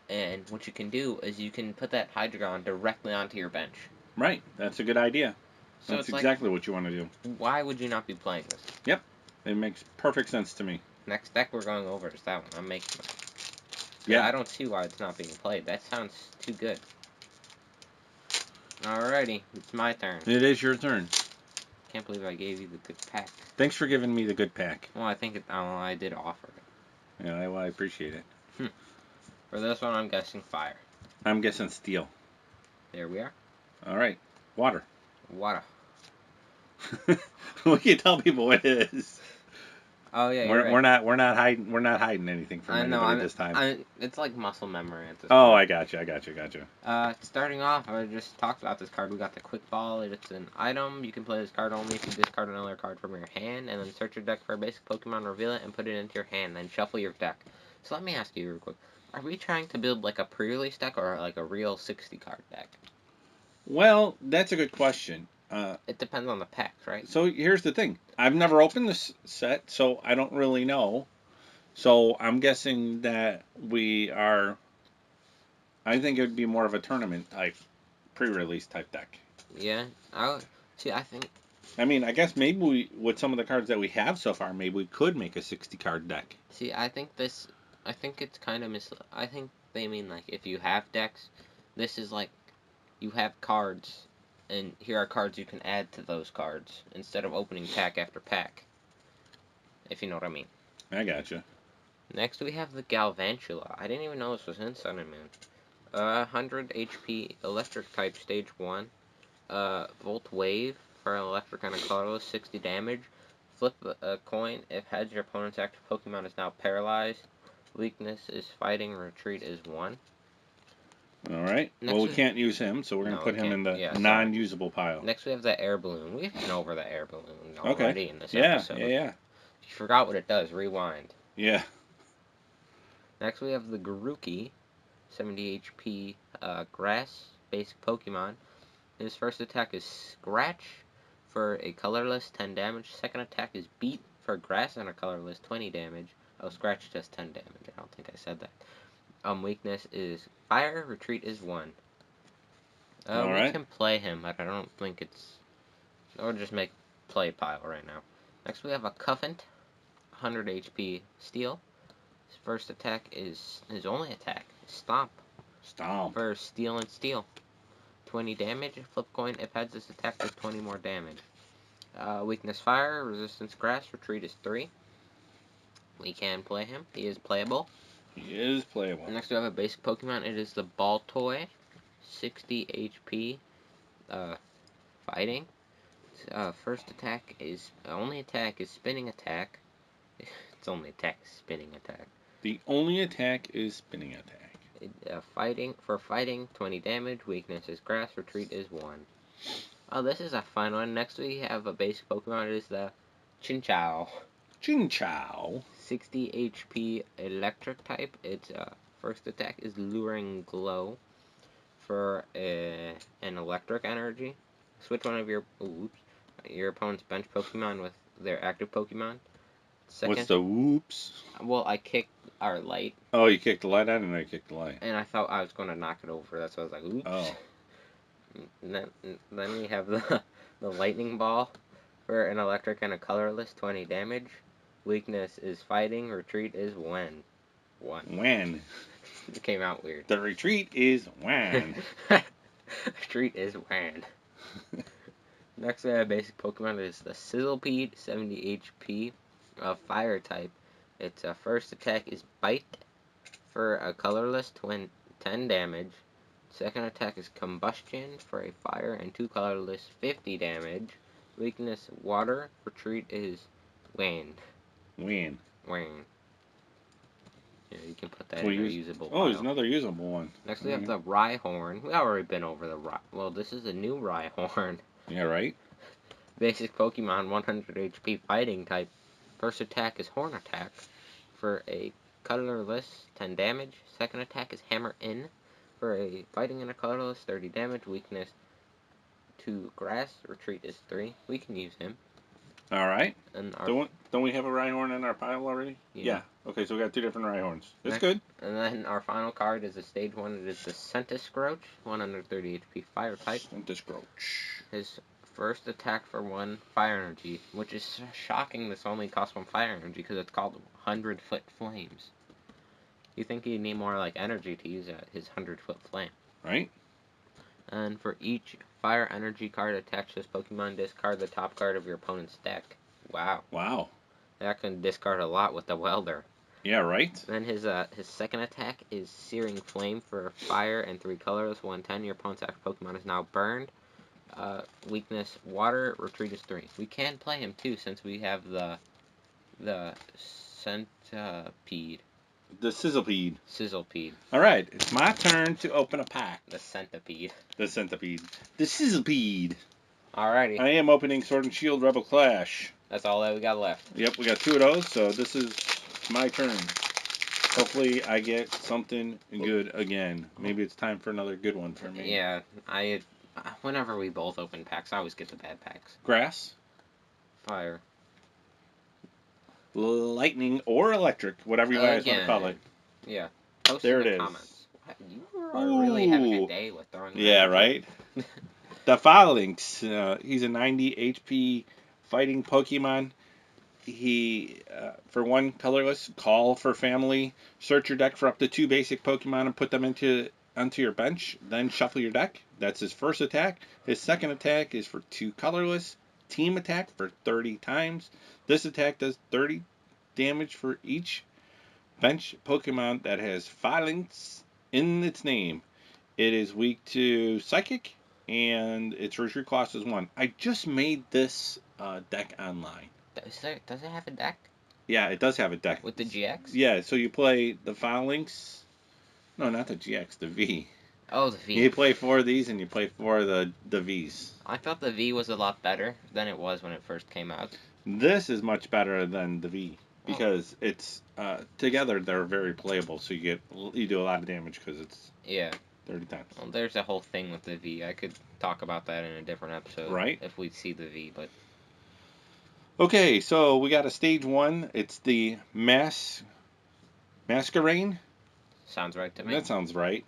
And what you can do is you can put that Hydreigon directly onto your bench. Right. That's a good idea. So That's exactly what you want to do. Why would you not be playing this? Yep. It makes perfect sense to me. Next deck we're going over is that one. I'm making it. Yeah. I don't see why it's not being played. That sounds too good. Alrighty, it's my turn. It is your turn. Can't believe I gave you the good pack. Thanks for giving me the good pack. Well, I did offer it. Yeah, I appreciate it. For this one, I'm guessing fire. I'm guessing steel. There we are. All right. Water. Water. We can tell people what it is. Oh yeah, we're not hiding anything from anybody this time. It's like muscle memory at this point. I gotcha. Starting off, I just talked about this card. We got the Quick Ball. It's an item. You can play this card only if you discard another card from your hand, and then search your deck for a basic Pokemon, reveal it, and put it into your hand. Then shuffle your deck. So let me ask you real quick: are we trying to build like a pre-release deck or like a real 60-card deck? Well, that's a good question. It depends on the packs, right? So here's the thing. I've never opened this set, so I don't really know. So I'm guessing that I think it would be more of a tournament type, pre-release type deck. Yeah. I think... I mean, I guess maybe with some of the cards that we have so far, maybe we could make a 60-card deck. See, I think it's kind of I think they mean, like, if you have decks, this is like, you have cards, and here are cards you can add to those cards, instead of opening pack after pack. If you know what I mean. I gotcha. Next we have the Galvantula. I didn't even know this was in Sun and Moon. 100 HP electric type stage 1. Volt Wave for an electric and a colorless, 60 damage. Flip a coin. If heads, your opponent's active Pokemon is now paralyzed. Weakness is fighting. Retreat is 1. Alright. Well, we can't use him, so we're going to put him in the non-usable pile. Next we have the Air Balloon. We've been over the Air Balloon already in this episode. Yeah. If you forgot what it does, rewind. Yeah. Next we have the Grookey, 70 HP grass basic Pokemon. His first attack is Scratch for a colorless, 10 damage. Second attack is Beat for grass and a colorless, 20 damage. Oh, Scratch does 10 damage. I don't think I said that. Weakness is Fire. Retreat is 1. We can play him, but I don't think it's... Or just make play pile right now. Next we have a Cuffent, 100 HP Steel. His first attack is... His only attack is Stomp. Stomp. For Steel and Steel. 20 damage. Flip coin. If heads, this attack does 20 more damage. Weakness Fire. Resistance Grass. Retreat is 3. We can play him. He is playable. He is playable. Next we have a basic Pokemon. It is the Baltoy. 60 HP. Fighting. First attack is... Only attack is Spinning Attack. Its only attack is Spinning Attack. The only attack is Spinning Attack. Fighting, 20 damage. Weakness is Grass. Retreat is 1. Oh, this is a fun one. Next we have a basic Pokemon. It is the Chinchou. Chinchou. 60 HP electric type. Its first attack is Luring Glow for an electric energy. Switch one of your opponent's bench Pokemon with their active Pokemon. What's the whoops? Well, I kicked Our light. Oh, you kicked the light? I didn't know you kicked the light. And I thought I was going to knock it over. That's why I was like, oops. Oh. And then we have the lightning ball for an electric and a colorless, 20 damage. Weakness is fighting. Retreat is when. When. It came out weird. The retreat is when. Retreat is when. Next we have a basic Pokemon is the Sizzlipede, 70 HP, fire type. Its first attack is Bite for a colorless 10 damage. Second attack is Combustion for a fire and 2 colorless, 50 damage. Weakness water. Retreat is Wind. When. Wind. Yeah, you can put that in a usable Oh, there's pile. another usable one. Next we have the Rhyhorn. We already been over the well, this is a new Rhyhorn. Yeah, right? Basic Pokemon, 100 HP fighting type. First attack is Horn Attack for a colorless, 10 damage. Second attack is Hammer In for a fighting and a colorless, 30 damage. Weakness to grass. Retreat is 3. We can use him. Alright. And don't we have a Rhyhorn in our pile already? Yeah. Okay, so we got 2 different Rhyhorns. That's good. And then our final card is a stage 1. It is the Centiscroach, 130 HP fire type. Centiscroach. His first attack for 1 fire energy, which is shocking. This only costs 1 fire energy because it's called 100-foot flames. You think he'd need more like energy to use his 100-foot flame, right? And for each fire energy card attached to this Pokemon, discard the top card of your opponent's deck. Wow. Wow. That can discard a lot with the Welder. Yeah, right? Then his second attack is Searing Flame for fire and 3 colorless, 110. Your opponent's active Pokemon is now burned. Weakness water. Retreat is 3. We can play him too since we have the Centipede. The Sizzlipede. Sizzlipede. Alright, it's my turn to open a pack. The Centipede. The Centipede. The Sizzlipede. Alrighty. I am opening Sword and Shield Rebel Clash. That's all that we got left. Yep, we got 2 of those, so this is my turn. Hopefully I get something good again. Maybe it's time for another good one for me. Yeah, whenever we both open packs, I always get the bad packs. Grass. Fire. Lightning or electric, whatever you guys want to call it. Yeah. Post there in it the is. Comments. You are really having a day with throwing. Yeah, right. The Phalanx. He's a 90 HP fighting Pokemon. He, for 1 colorless, call for family. Search your deck for up to 2 basic Pokemon and put them onto your bench. Then shuffle your deck. That's his first attack. His second attack is for 2 colorless. Team attack for 30 times. This attack does 30 damage for each bench Pokemon that has Phalanx in its name. It is weak to Psychic, and its retreat cost is 1. I just made this deck online. Does it have a deck? Yeah, it does have a deck. With the GX? Yeah, so you play the Phalanx. No, not the GX, the V. Oh, the V. You play 4 of these, and you play 4 of the Vs. I thought the V was a lot better than it was when it first came out. This is much better than the V because it's together they're very playable. So you do a lot of damage because it's 30 times. Well, there's a whole thing with the V. I could talk about that in a different episode, right? If we see the V, but okay. So we got a stage 1. It's the Masquerade. Sounds right to me. That sounds right.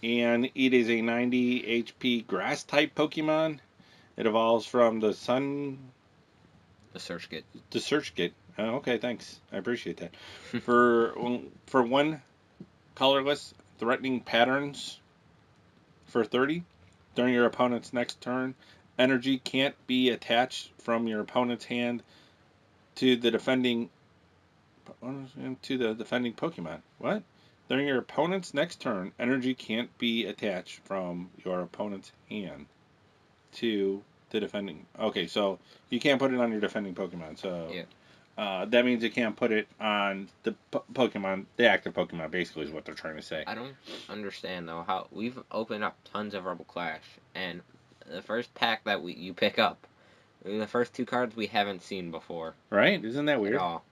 And it is a 90 HP grass type Pokemon. It evolves from the Sun. The Search Kit. The Search Kit. Oh, okay, thanks. I appreciate that. for 1 colorless, threatening patterns for 30. During your opponent's next turn, energy can't be attached from your opponent's hand to the defending Pokemon. What? During your opponent's next turn, energy can't be attached from your opponent's hand to the defending. Okay, so you can't put it on your defending Pokemon. So that means you can't put it on the Pokemon, the active Pokemon. Basically, is what they're trying to say. I don't understand though how we've opened up tons of Rebel Clash, and the first pack that you pick up, the first 2 cards we haven't seen before. Right? Isn't that weird? At all.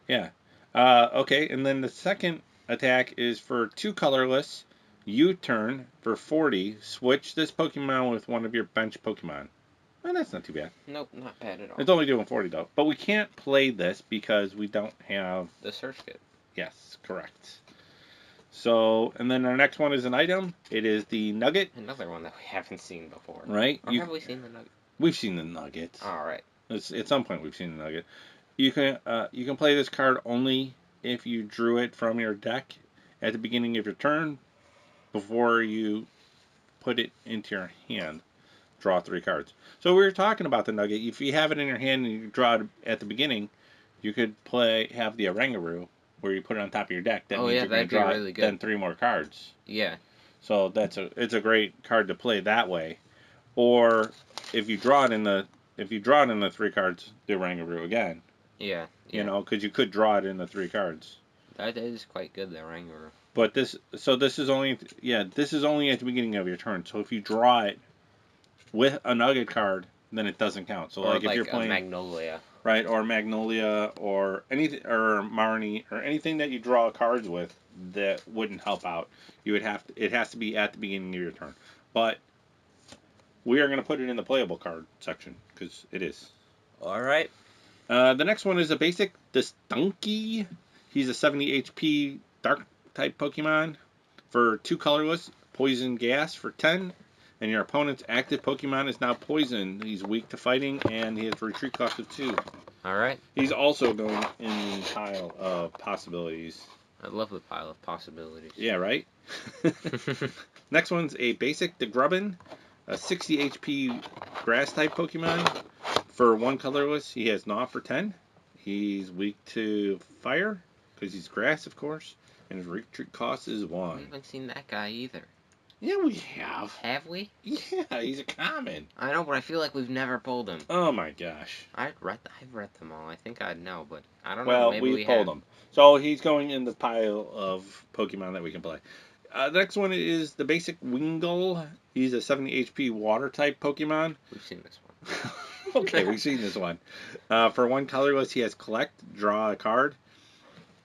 Yeah. Okay, and then the second attack is for 2 colorless. U-turn for 40. Switch this Pokemon with one of your bench Pokemon. Well, that's not too bad. Nope, not bad at all. It's only doing 40 though. But we can't play this because we don't have the Search Kit. Yes, correct. So, and then our next one is an item. It is the Nugget. Another one that we haven't seen before. Right? Or have we seen the Nugget? We've seen the Nugget. All right. At some point we've seen the Nugget. You can play this card only if you drew it from your deck at the beginning of your turn before you put it into your hand. Draw 3 cards. So we were talking about the Nugget. If you have it in your hand and you draw it at the beginning, you could have the Oranguru where you put it on top of your deck. That means you're going to draw really good. then 3 more cards. Yeah. So it's a great card to play that way. Or if you draw it in the 3 cards, the Oranguru again. Yeah. You know, because you could draw it in the 3 cards. That is quite good, the Oranguru. But this is only at the beginning of your turn. So if you draw it with a Nugget card, then it doesn't count. So or like if you're playing Magnolia, right, or Magnolia, or anything, or Marnie, or anything that you draw cards with that wouldn't help out, it has to be at the beginning of your turn. But we are going to put it in the playable card section because it is. All right. The next one is a basic, the Stunky. He's a 70 HP Dark type Pokemon for 2 colorless, Poison Gas for 10. And your opponent's active Pokemon is now poisoned. He's weak to fighting, and he has retreat cost of 2. Alright. He's also going in the pile of possibilities. I love the pile of possibilities. Yeah, right? Next one's a basic, the Grubbin, a 60 HP Grass-type Pokemon. For 1 colorless, he has Gnaw for 10. He's weak to fire, because he's grass, of course. And his retreat cost is 1. We haven't seen that guy either. Yeah, we have. Have we? Yeah, he's a common. I know, but I feel like we've never pulled him. Oh my gosh. I've read them all. I think I'd know, but I don't know. Well, Maybe we pulled him. So he's going in the pile of Pokemon that we can play. The next one is the basic Wingull. He's a 70 HP water type Pokemon. We've seen this one. Okay, we've seen this one. For 1 colorless, he has collect, draw a card.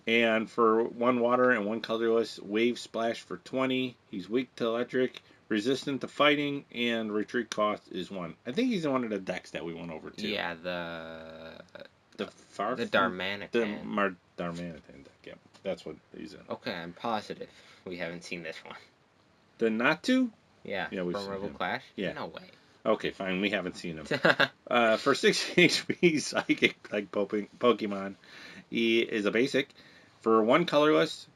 And for 1 water and 1 colorless, Wave Splash for 20. He's weak to electric, resistant to fighting, and retreat cost is 1. I think he's in one of the decks that we went over too. Yeah, the Darmanitan. The Darmanitan deck. Yeah, that's what he's in. Okay, I'm positive we haven't seen this one. The Natu? Yeah, we've from seen Rebel him. Clash? Yeah. No way. Okay, fine. We haven't seen him. For 60 HP Psychic like Pokemon, he is a basic. For 1 colorless,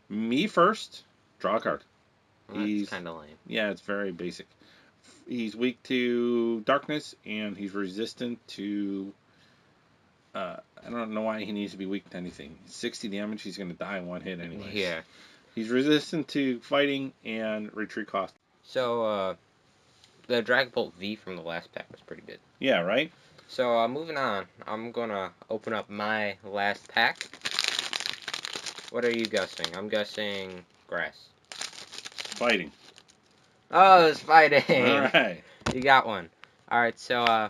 me first, draw a card. Well, that's kind of lame. Yeah, it's very basic. He's weak to darkness, and he's resistant to... I don't know why he needs to be weak to anything. 60 damage, he's going to die in 1 hit anyway. Yeah. He's resistant to fighting and retreat cost. So, the Dragon Bolt V from the last pack was pretty good. Yeah, right? So, moving on. I'm going to open up my last pack. What are you guessing? I'm guessing grass. Fighting. Oh, it's fighting! Alright. You got one. Alright, so,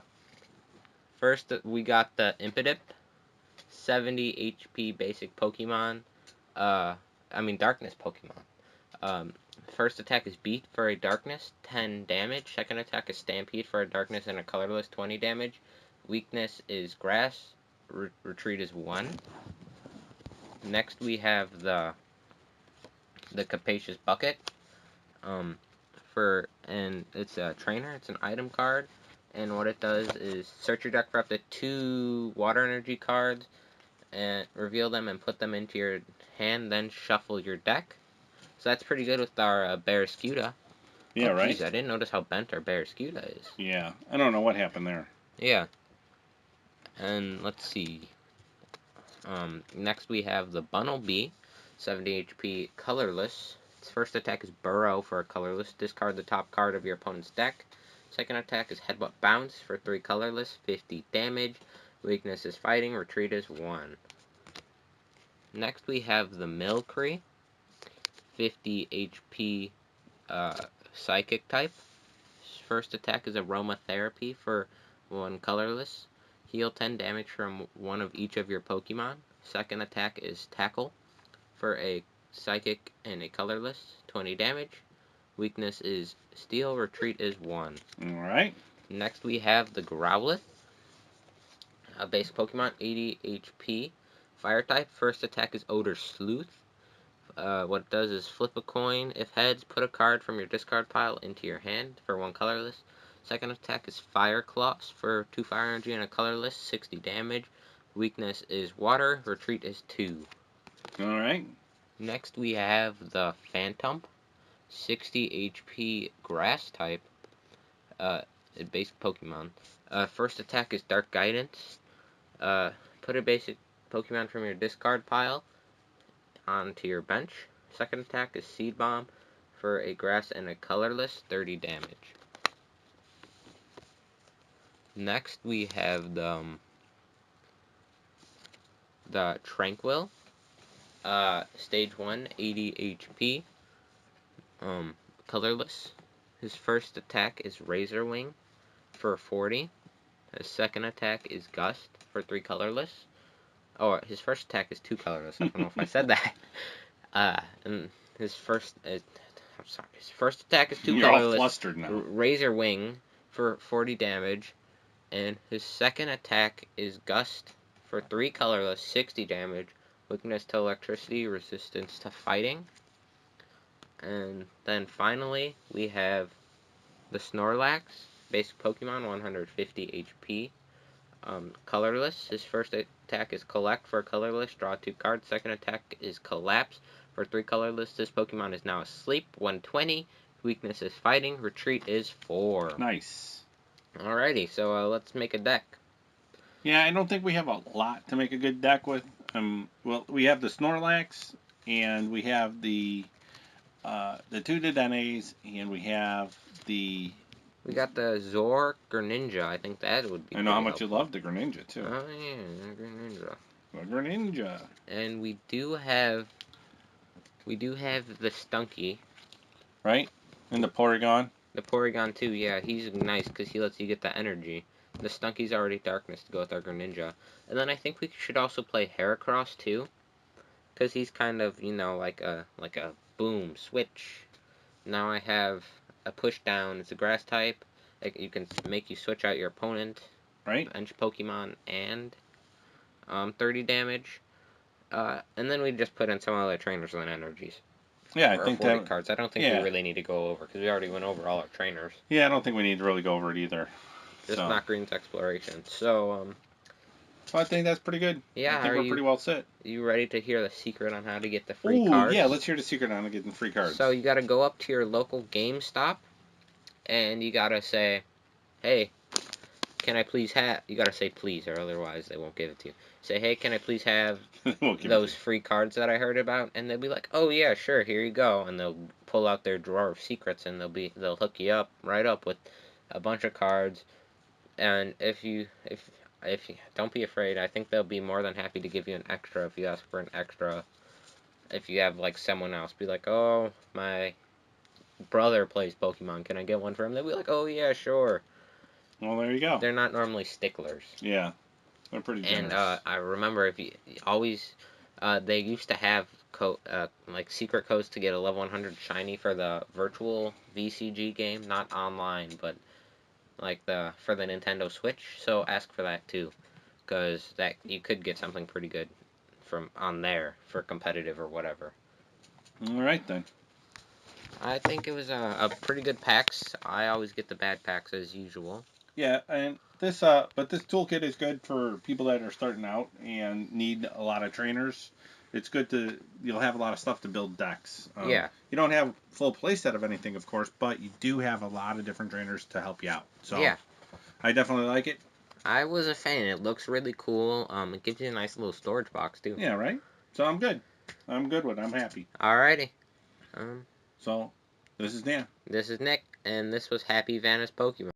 first we got the Infidep. 70 HP basic Pokemon. Darkness Pokemon. First attack is Beat for a darkness, 10 damage. Second attack is Stampede for a darkness and a colorless, 20 damage. Weakness is Grass. Retreat is 1. Next we have the Capacious Bucket. And it's a trainer. It's an item card, and what it does is search your deck for up to 2 water energy cards, and reveal them and put them into your hand. Then shuffle your deck. So that's pretty good with our Barraskewda. Yeah, right. Geez, I didn't notice how bent our Barraskewda is. Yeah, I don't know what happened there. Yeah. And let's see. Next we have the Bunnelby, 70 HP, colorless. Its first attack is Burrow for a colorless. Discard the top card of your opponent's deck. Second attack is Headbutt Bounce for 3 colorless, 50 damage. Weakness is Fighting. Retreat is 1. Next we have the Milcree, 50 HP, Psychic type. First attack is Aromatherapy for 1 colorless. Heal 10 damage from 1 of each of your Pokemon. Second attack is Tackle for a Psychic and a colorless, 20 damage. Weakness is Steel. Retreat is 1. Alright. Next we have the Growlithe, a basic Pokemon, 80 HP. Fire type. First attack is Odor Sleuth. What it does is flip a coin. If heads, put a card from your discard pile into your hand for 1 colorless. Second attack is Fire Claws for 2 fire energy and a colorless, 60 damage. Weakness is water. Retreat is 2. Alright. Next we have the Phantom. 60 HP grass type. Basic Pokemon. First attack is Dark Guidance. Put a basic Pokemon from your discard pile onto your bench. Second attack is Seed Bomb for a grass and a colorless, 30 damage. Next we have the Tranquil. Stage 1, 80 HP. Colorless. His first attack is Razor Wing for 40. His second attack is Gust for 3 colorless. Oh, his first attack is 2 colorless. I don't know if I said that. And his first attack is 2 You're colorless. all flustered now. Razor Wing for 40 damage. And his second attack is Gust for 3 colorless, 60 damage. Weakness to electricity, resistance to fighting. And then finally, we have the Snorlax, basic Pokemon, 150 HP. Colorless. His first attack is Collect for colorless, draw 2 cards. Second attack is Collapse for 3 colorless. This Pokemon is now asleep, 120. Weakness is fighting, retreat is 4. Nice. Alrighty, so let's make a deck. Yeah, I don't think we have a lot to make a good deck with. Well, we have the Snorlax, and we have the 2 Dedennes, and we have the... We got the Zorak Greninja. I think that would be. I know how much you love the Greninja, too. Oh, yeah, Greninja. The Greninja. And we do have the Stunky. Right? And the Porygon. The Porygon, too, yeah. He's nice because he lets you get the energy. The Stunky's already Darkness to go with our Greninja. And then I think we should also play Heracross, too. Because he's kind of, you know, like a boom, switch. Now I have a push down. It's a grass type. Like, you can make you switch out your opponent. Right. Bench Pokemon and 30 damage. And then we just put in some other trainers and energies. Yeah, I think 40 that... cards. I don't think we really need to go over because we already went over all our trainers. Yeah, I don't think we need to really go over it either. Just not Green's Exploration. So, I think that's pretty good. Yeah, I think we're pretty well set. You ready to hear the secret on how to get the free cards? Yeah, let's hear the secret on getting free cards. So you got to go up to your local GameStop, and you got to say, hey, can I please have... You got to say please, or otherwise they won't give it to you. Say, hey, can I please have those free cards that I heard about? And they'll be like, oh, yeah, sure, here you go. And they'll pull out their drawer of secrets, and they'll hook you up, right up with a bunch of cards. And if you don't be afraid, I think they'll be more than happy to give you an extra if you ask for an extra. If you have like someone else be like, oh, my brother plays Pokemon, can I get one for him? They'll be like, oh yeah, sure. Well, there you go. They're not normally sticklers. Yeah, they're pretty generous. And I remember if you always, they used to have like secret codes to get a level 100 shiny for the virtual VCG game, not online, but like for the Nintendo Switch, so ask for that too, because that you could get something pretty good from on there for competitive or whatever. All right then. I think it was a pretty good packs. I always get the bad packs as usual. Yeah, and this but this toolkit is good for people that are starting out and need a lot of trainers. It's good you'll have a lot of stuff to build decks. Yeah. You don't have full playset of anything, of course, but you do have a lot of different trainers to help you out. So yeah. I definitely like it. I was a fan. It looks really cool. It gives you a nice little storage box, too. Yeah, right? So I'm good. I'm good with it. I'm happy. Alrighty. So, this is Dan. This is Nick, and this was Happy Vanas Pokemon.